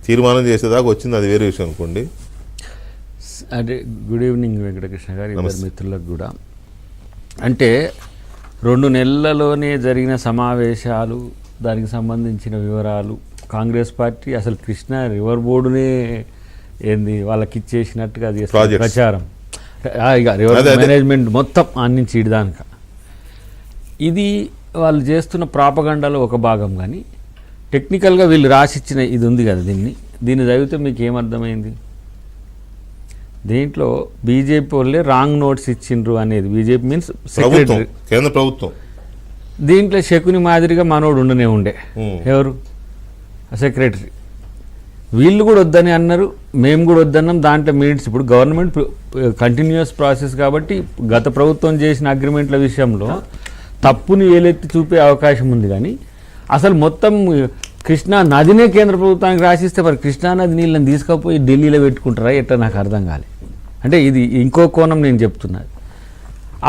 తీర్మానం చేసేదాకా వచ్చింది, అది వేరే విషయం అనుకోండి. అంటే గుడ్ ఈవినింగ్ వెంకటకృష్ణ గారు, ఇద్దరు మిత్రులకు కూడా. అంటే 2 నెలలలోనే జరిగిన సమావేశాలు, దానికి సంబంధించిన వివరాలు, కాంగ్రెస్ పార్టీ అసలు కృష్ణా రివర్ బోర్డునే ఏంది వాళ్ళకి ఇచ్చేసినట్టుగా అది ప్రచారం, ఇక రివర్ మేనేజ్మెంట్ మొత్తం అన్నించి ఇడదానిక. ఇది వాళ్ళు చేస్తున్న ప్రాపగండాలో ఒక భాగం. కానీ టెక్నికల్గా వీళ్ళు రాసిచ్చిన ఇది ఉంది కదా, దీన్ని చదివితే మీకు ఏమర్థమైంది? దీంట్లో బీజేపీ వాళ్ళే రాంగ్ నోట్స్ ఇచ్చిండ్రు అనేది. బీజేపీ మీన్స్ సెక్రటరీ, కేంద్ర ప్రభుత్వం. దీంట్లో శకుని మాదిరిగా మనోడు ఉండే ఎవరు సెక్రటరీ. వీళ్ళు కూడా వద్దని అన్నారు, మేము కూడా వద్దన్నాం. దాంట్లో మినిట్స్ ఇప్పుడు గవర్నమెంట్ కంటిన్యూస్ ప్రాసెస్ కాబట్టి గత ప్రభుత్వం చేసిన అగ్రిమెంట్ల విషయంలో తప్పుని వేలెత్తి చూపే అవకాశం ఉంది. కానీ అసలు మొత్తం కృష్ణా నదినే కేంద్ర ప్రభుత్వానికి రాసిస్తే మరి కృష్ణానది నీళ్ళని తీసుకుపోయి ఢిల్లీలో పెట్టుకుంటారా ఎట్లా నాకు అర్థం కాలేదు. అంటే ఇది ఇంకో కోణం నేను చెప్తున్నది.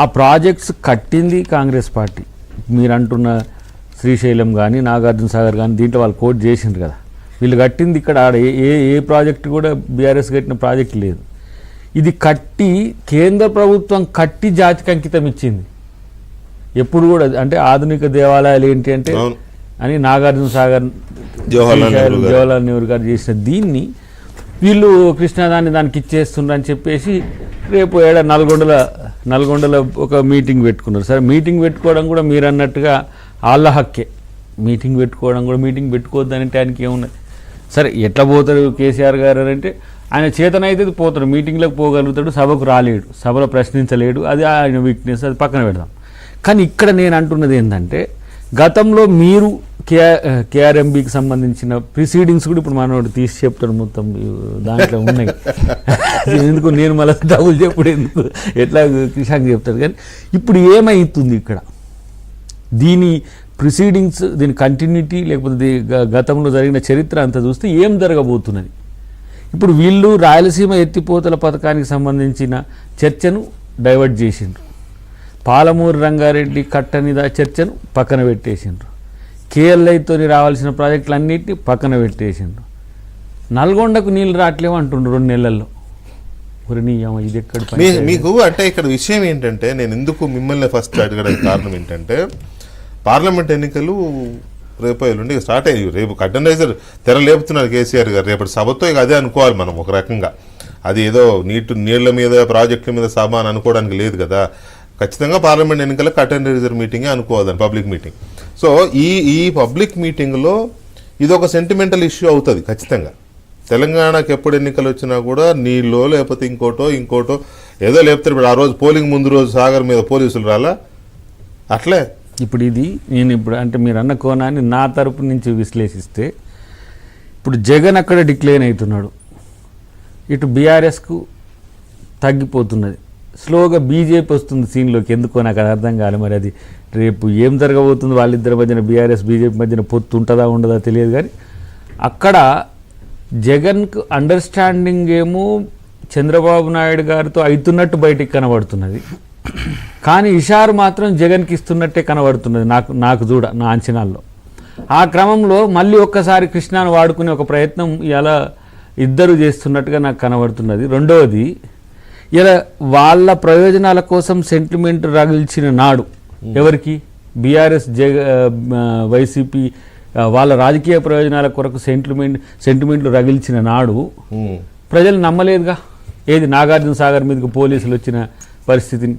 ఆ ప్రాజెక్ట్స్ కట్టింది కాంగ్రెస్ పార్టీ. మీరు అంటున్న శ్రీశైలం కానీ నాగార్జున సాగర్ కానీ దీంట్లో వాళ్ళు కోట్ చేసిండ్రు కదా, వీళ్ళు కట్టింది ఇక్కడ. ఆడ ఏ ప్రాజెక్ట్ కూడా బీఆర్ఎస్ కట్టిన ప్రాజెక్ట్ లేదు. ఇది కట్టి కేంద్ర ప్రభుత్వం కట్టి జాతికి అంకితం ఇచ్చింది. ఎప్పుడు కూడా అంటే ఆధునిక దేవాలయాలు ఏంటి అంటే అని నాగార్జున సాగర్, జవహర్లాల్ నెహ్రూ గారు చేసిన దీన్ని వీళ్ళు కృష్ణాదాన్ని దానికి ఇచ్చేస్తుండ్రు అని చెప్పేసి రేపు నల్గొండల ఒక మీటింగ్ పెట్టుకున్నారు. సరే, మీటింగ్ పెట్టుకోవడం కూడా మీరు అన్నట్టుగా వాళ్ళ హక్కే. మీటింగ్ పెట్టుకోవడం కూడా, మీటింగ్ పెట్టుకోవద్దని ఆయనకి ఏమున్నది. సరే, ఎట్లా పోతారు కేసీఆర్ గారు అంటే ఆయన చేతనైతే పోతాడు, మీటింగ్లోకి పోగలుగుతాడు, సభకు రాలేడు, సభలో ప్రశ్నించలేడు, అది ఆయన వీక్నెస్, అది పక్కన పెడదాం. కానీ ఇక్కడ నేను అంటున్నది ఏంటంటే గతంలో మీరు కేఆర్ఎంబీకి సంబంధించిన ప్రిసీడింగ్స్ కూడా ఇప్పుడు మనోడు తీసి చెప్తాడు, మొత్తం దాంట్లో ఉన్నాయి. ఎందుకు నేను మళ్ళీ డబ్బులు చెప్పుడు ఎందుకు, ఎట్లా కిషాక్ చెప్తాడు. కానీ ఇప్పుడు ఏమవుతుంది ఇక్కడ, దీని ప్రిసీడింగ్స్, దీని కంటిన్యూటీ, లేకపోతే గతంలో జరిగిన చరిత్ర అంతా చూస్తే ఏం జరగబోతున్నది. ఇప్పుడు వీళ్ళు రాయలసీమ ఎత్తిపోతల పథకానికి సంబంధించిన చర్చను డైవర్ట్ చేసిండ్రు. పాలమూరు రంగారెడ్డి కట్టనిద చర్చను పక్కన పెట్టేసిండ్రు. కేఎల్ఐతో రావాల్సిన ప్రాజెక్టులన్నింటినీ పక్కన పెట్టేసిండ్రు. నల్గొండకు నీళ్ళు రావట్లేవు అంటుండ్రు 2 నెలల్లో. ఇది ఎక్కడ మీకు అంటే ఇక్కడ విషయం ఏంటంటే, నేను ఎందుకు మిమ్మల్ని ఫస్ట్ అడగడానికి కారణం ఏంటంటే, పార్లమెంట్ ఎన్నికలు రేపు ఎల్లుండి స్టార్ట్ అయ్యి, రేపు కట్టనైజర్ తెర లేపుతున్నారు కేసీఆర్ గారు. రేపటి సభతో ఇక అదే అనుకోవాలి మనం ఒక రకంగా. అది ఏదో నీళ్ల మీద ప్రాజెక్టుల మీద సామాన్ అనుకోవడానికి లేదు కదా. ఖచ్చితంగా పార్లమెంట్ ఎన్నికల కట్టనైజర్ మీటింగే అనుకోవాలి, పబ్లిక్ మీటింగ్. సో ఈ పబ్లిక్ మీటింగ్లో ఇది ఒక సెంటిమెంటల్ ఇష్యూ అవుతుంది ఖచ్చితంగా. తెలంగాణకు ఎప్పుడు ఎన్నికలు వచ్చినా కూడా నీళ్ళో లేకపోతే ఇంకోటో ఏదో లేపుతారు. ఇప్పుడు ఆ రోజు పోలింగ్ ముందు రోజు సాగర్ మీద పోలీసులు రాలా, అట్లే ఇప్పుడు ఇది నేను ఇప్పుడు అంటే మీరు అన్న కోణాన్ని నా తరపు నుంచి విశ్లేషిస్తే, ఇప్పుడు జగన్ అక్కడ డిక్లైన్ అవుతున్నాడు, ఇటు బీఆర్ఎస్కు తగ్గిపోతున్నది, స్లోగా బీజేపీ వస్తుంది సీన్లోకి. ఎందుకో నాకు అది అర్థం కాదు. మరి అది రేపు ఏం జరగబోతుంది, వాళ్ళిద్దరి మధ్యన బీఆర్ఎస్ బీజేపీ మధ్యన పొత్తు ఉంటుందా ఉండదా తెలియదు. కానీ అక్కడ జగన్కు అండర్స్టాండింగ్ ఏమో చంద్రబాబు నాయుడు గారితో అవుతున్నట్టు బయటికి కనబడుతున్నది. కానీ ఇషారు మాత్రం జగన్కి ఇస్తున్నట్టే కనబడుతున్నది నా అంచనాల్లో. ఆ క్రమంలో మళ్ళీ ఒక్కసారి కృష్ణాను వాడుకునే ఒక ప్రయత్నం ఇలా ఇద్దరు చేస్తున్నట్టుగా నాకు కనబడుతున్నది. రెండవది, ఇలా వాళ్ళ ప్రయోజనాల కోసం సెంటిమెంట్ రగిల్చిన నాడు ఎవరికి, బీఆర్ఎస్ వైసీపీ వాళ్ళ రాజకీయ ప్రయోజనాల కొరకు సెంటిమెంట్లు రగిల్చిన నాడు ప్రజలు నమ్మలేదుగా. ఏది నాగార్జున సాగర్ మీదకి పోలీసులు వచ్చిన పరిస్థితిని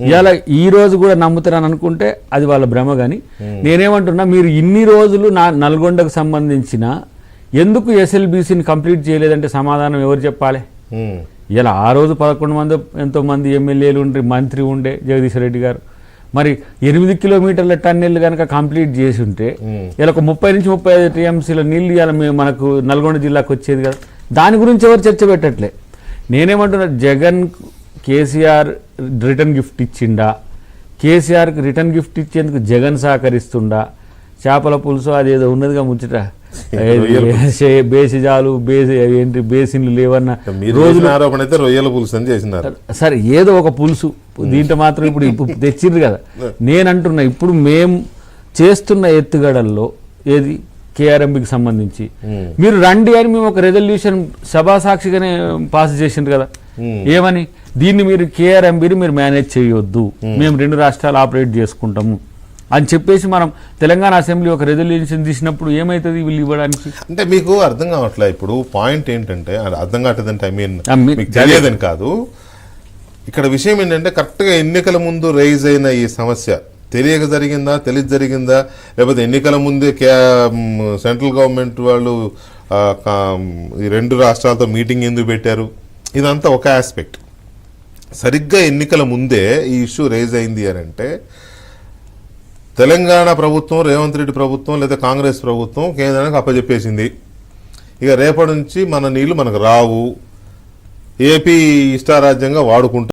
ఇలా ఈ రోజు కూడా నమ్ముతారని అనుకుంటే అది వాళ్ళ భ్రమ. కానీ నేనేమంటున్నా, మీరు ఇన్ని రోజులు నల్గొండకు సంబంధించిన ఎందుకు ఎస్ఎల్బీసీని కంప్లీట్ చేయలేదంటే సమాధానం ఎవరు చెప్పాలి? ఇలా ఆ రోజు 11 మంది ఎంతోమంది ఎమ్మెల్యేలు ఉండే, మంత్రి ఉండే జగదీష్ రెడ్డి గారు. మరి 8 కిలోమీటర్ల టన్నెల్ కనుక కంప్లీట్ చేసి ఉంటే ఇలా ఒక 30 నుంచి 35 టీఎంసీల నీళ్ళు ఇలా మనకు నల్గొండ జిల్లాకు వచ్చేది కదా. దాని గురించి ఎవరు చర్చ పెట్టట్లే. నేనేమంటున్నా, జగన్ కేసీఆర్ రిటర్న్ గిఫ్ట్ ఇచ్చిండా, కేసీఆర్కి రిటర్న్ గిఫ్ట్ ఇచ్చేందుకు జగన్ సహకరిస్తుండా, చేపల పులుసు అదేదో ఉన్నదిగా ముచ్చట, బేసిజాలు ఏంటి బేసిన్లు లేవన్న రొయ్యల పులుసు అని చేసినారు. సరే, ఏదో ఒక పులుసు దీంట్లో మాత్రం ఇప్పుడు తెచ్చిండ్రు కదా. నేనంటున్నా, ఇప్పుడు మేము చేస్తున్న ఎత్తుగడల్లో ఏది కేఆర్ఎంబికి సంబంధించి మీరు రండి అని మేము ఒక రెజల్యూషన్ సభాసాక్షిగానే పాస్ చేసిండ్రు కదా. ఏమని, దీన్ని మీరు కేఆర్ఎంబిని మీరు మేనేజ్ చేయొద్దు, మేము 2 రాష్ట్రాలు ఆపరేట్ చేసుకుంటాము అని చెప్పేసి మనం తెలంగాణ అసెంబ్లీ ఒక రెజల్యూషన్ తీసినప్పుడు ఏమవుతుంది వీళ్ళు ఇవ్వడానికి? అంటే మీకు అర్థం కావట్లే. ఇప్పుడు పాయింట్ ఏంటంటే, అర్థం కావట్లేదంటే మీకు మీ- తెలియదని కాదు, ఇక్కడ విషయం ఏంటంటే కరెక్ట్గా ఎన్నికల ముందు రైజ్ అయిన ఈ సమస్య తెలియక జరిగిందా, తెలిసి జరిగిందా, లేకపోతే ఎన్నికల ముందే సెంట్రల్ గవర్నమెంట్ వాళ్ళు ఈ 2 రాష్ట్రాలతో మీటింగ్ ఎందుకు పెట్టారు, ఇదంతా ఒక ఆస్పెక్ట్. సరిగ్గా ఎన్నికల ముందే ఈ ఇష్యూ రైజ్ అయింది అని అంటే తెలంగాణ ప్రభుత్వం, రేవంత్ రెడ్డి ప్రభుత్వం లేదా కాంగ్రెస్ ప్రభుత్వం కేంద్రానికి అప్పచెప్పేసింది, ఇక రేపటి నుంచి మన నీళ్లు మనకు రావు, ఏపీ ఇష్టారాజ్యంగా వాడుకుంటాం